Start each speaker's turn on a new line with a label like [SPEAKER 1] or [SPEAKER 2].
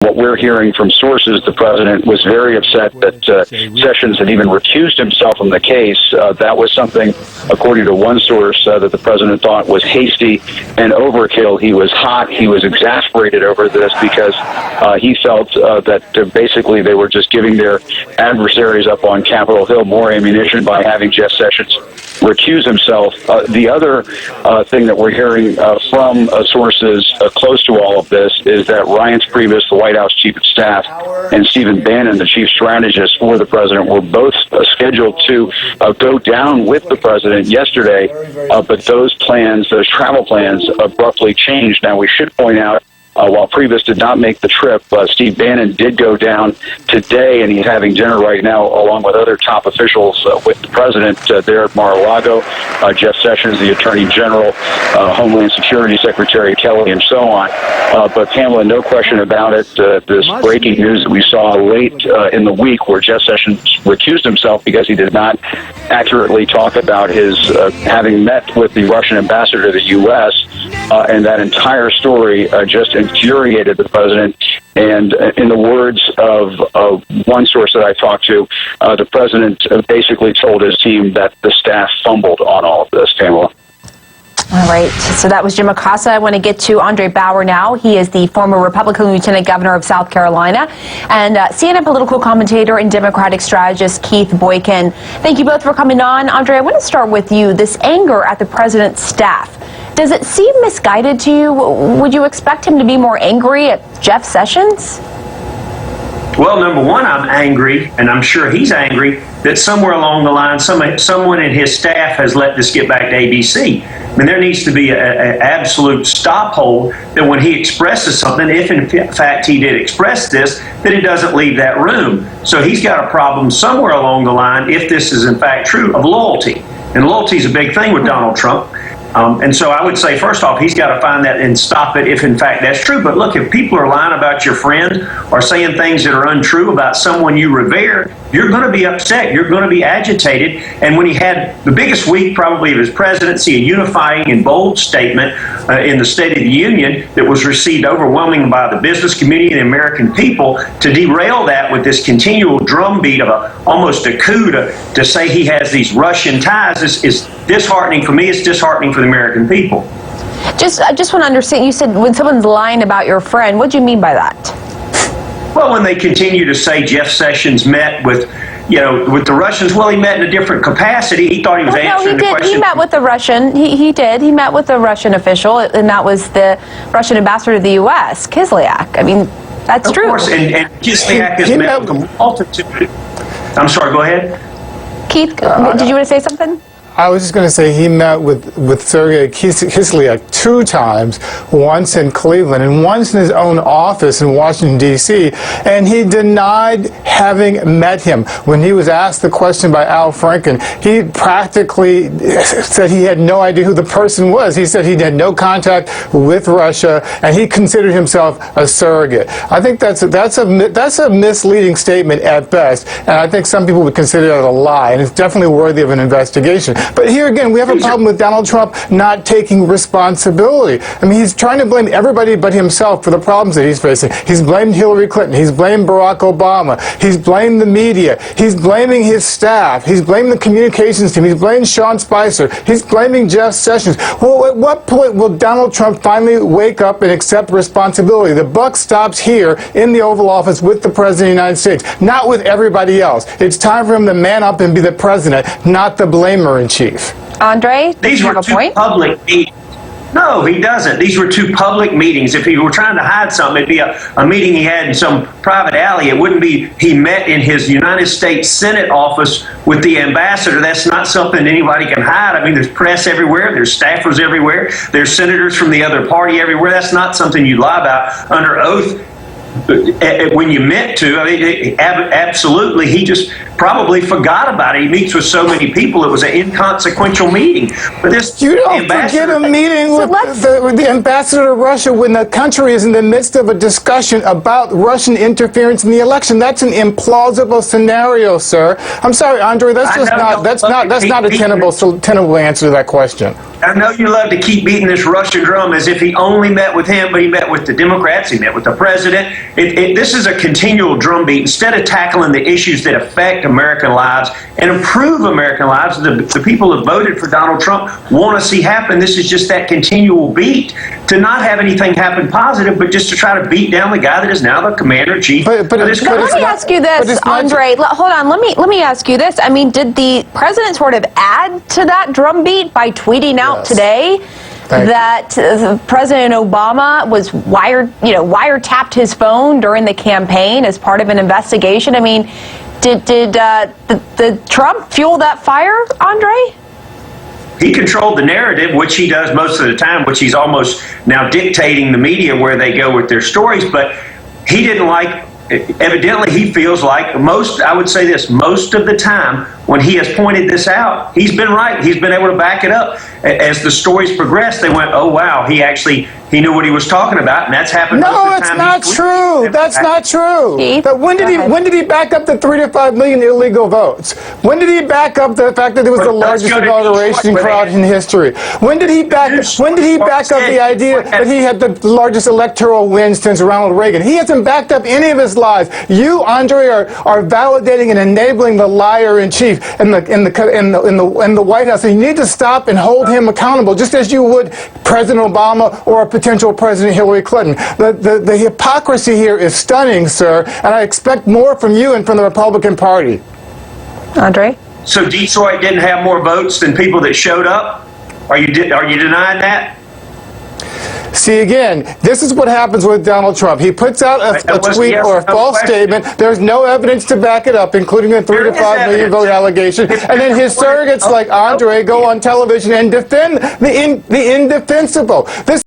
[SPEAKER 1] what we're hearing from sources, the president was very upset that Sessions had even recused himself from the case. That was something, according to one source, that the president thought was hasty and overkill. He was hot. He was exasperated over this because he felt that basically they were just giving their adversaries up on Capitol Hill more ammunition by having Jeff Sessions recuse himself. The other thing that we're hearing from sources close to all of this is that Reince Priebus, the White House chief of staff, and Stephen Bannon, the chief strategist for the president, were both scheduled to go down with the president yesterday, but those plans, those travel plans, abruptly changed. Now, we should point out, while Priebus did not make the trip, Steve Bannon did go down today, and he's having dinner right now along with other top officials with the president there at Mar-a-Lago, Jeff Sessions, the Attorney General, Homeland Security Secretary Kelly, and so on. But Pamela, no question about it, this breaking news that we saw late in the week where Jeff Sessions recused himself because he did not accurately talk about his having met with the Russian ambassador to the U.S., and that entire story just infuriated the president. And in the words of one source that I talked to, the president basically told his team that the staff fumbled on all of this, Pamela.
[SPEAKER 2] All right, so that was Jim Acosta. I want to get to Andre Bauer now. He is the former Republican Lieutenant Governor of South Carolina and CNN political commentator and Democratic strategist Keith Boykin. Thank you both for coming on. Andre, I want to start with you. This anger at the president's staff, does it seem misguided to you? Would you expect him to be more angry at Jeff Sessions?
[SPEAKER 3] Well, number one, I'm angry, and I'm sure he's angry, that somewhere along the line, someone in his staff has let this get back to ABC. I mean, there needs to be an absolute stop hold that when he expresses something, if in fact he did express this, that it doesn't leave that room. So he's got a problem somewhere along the line, if this is in fact true, of loyalty. And loyalty is a big thing with Donald Trump. And so I would say, first off, he's got to find that and stop it if, in fact, that's true. But look, if people are lying about your friend or saying things that are untrue about someone you revere, you're going to be upset. You're going to be agitated. And when he had the biggest week probably of his presidency, a unifying and bold statement in the State of the Union that was received overwhelmingly by the business community and the American people, to derail that with this continual drumbeat of almost a coup to say he has these Russian ties is disheartening for me. It's disheartening for the American people.
[SPEAKER 2] I just want to understand, you said when someone's lying about your friend, what do you mean by that?
[SPEAKER 3] Well, when they continue to say Jeff Sessions met with the Russians, well, he met in a different capacity. He thought he was answering the question.
[SPEAKER 2] He met with the Russian. He did. He met with the Russian official, and that was the Russian ambassador to the U.S., Kislyak. I mean, that's true.
[SPEAKER 3] Of course, and Kislyak has met with a multitude. I'm sorry, go ahead.
[SPEAKER 2] Keith, did you want to say something?
[SPEAKER 4] I was just going to say he met with Sergei Kislyak 2 times, once in Cleveland and once in his own office in Washington, D.C., and he denied having met him. When he was asked the question by Al Franken, he practically said he had no idea who the person was. He said he had no contact with Russia, and he considered himself a surrogate. I think that's a misleading statement at best, and I think some people would consider that a lie, and it's definitely worthy of an investigation. But here again, we have a problem with Donald Trump not taking responsibility. I mean, he's trying to blame everybody but himself for the problems that he's facing. He's blamed Hillary Clinton. He's blamed Barack Obama. He's blamed the media. He's blaming his staff. He's blaming the communications team. He's blaming Sean Spicer. He's blaming Jeff Sessions. Well, at what point will Donald Trump finally wake up and accept responsibility? The buck stops here in the Oval Office with the President of the United States, not with everybody else. It's time for him to man up and be the president, not the blamer-in-chief.
[SPEAKER 2] Andre, do you have a point?
[SPEAKER 3] Public meetings. No, he doesn't. These were 2 public meetings. If he were trying to hide something, it'd be a meeting he had in some private alley. It wouldn't be he met in his United States Senate office with the ambassador. That's not something anybody can hide. I mean, there's press everywhere. There's staffers everywhere. There's senators from the other party everywhere. That's not something you lie about under oath. When you meant to, I mean, absolutely, he just probably forgot about it. He meets with so many people, it was an inconsequential meeting. But this
[SPEAKER 4] you don't forget a meeting with the ambassador to Russia when the country is in the midst of a discussion about Russian interference in the election. That's an implausible scenario, sir. I'm sorry, Andre. That's just not a tenable answer to that question.
[SPEAKER 3] I know you love to keep beating this Russian drum as if he only met with him, but he met with the Democrats, he met with the president. This is a continual drumbeat. Instead of tackling the issues that affect American lives and improve American lives, the people who voted for Donald Trump want to see happen. This is just that continual beat to not have anything happen positive, but just to try to beat down the guy that is now the commander-in-chief of this country.
[SPEAKER 2] Let me ask you this, Andre. Hold on. Let me ask you this. I mean, did the president sort of add to that drumbeat by tweeting out today that President Obama was wiretapped his phone during the campaign as part of an investigation? I mean, did the Trump fuel that fire, Andre?
[SPEAKER 3] He controlled the narrative, which he does most of the time, which he's almost now dictating the media where they go with their stories. But he didn't like, evidently he feels like I would say this, most of the time when he has pointed this out, he's been right. He's been able to back it up. As the stories progressed, they went, oh, wow, he knew what he was talking about, and that's happened most of the time.
[SPEAKER 4] No, it's not true. That's not true. When did he back up the 3 to 5 million illegal votes? When did he back up the fact that it was the largest inauguration crowd in history? When did he back up the idea that he had the largest electoral win since Ronald Reagan? He hasn't backed up any of his lies. You, Andre, are validating and enabling the liar in chief in the White House. And you need to stop and hold him accountable, just as you would President Obama or a potential President Hillary Clinton. The hypocrisy here is stunning, sir, and I expect more from you and from the Republican Party.
[SPEAKER 2] Andre?
[SPEAKER 3] So Detroit didn't have more votes than people that showed up? Are you denying that?
[SPEAKER 4] See, again, this is what happens with Donald Trump. He puts out a tweet or a false statement. There's no evidence to back it up, including the 3 to 5 million vote allegation. And then his surrogates like Andre go on television and defend the indefensible. This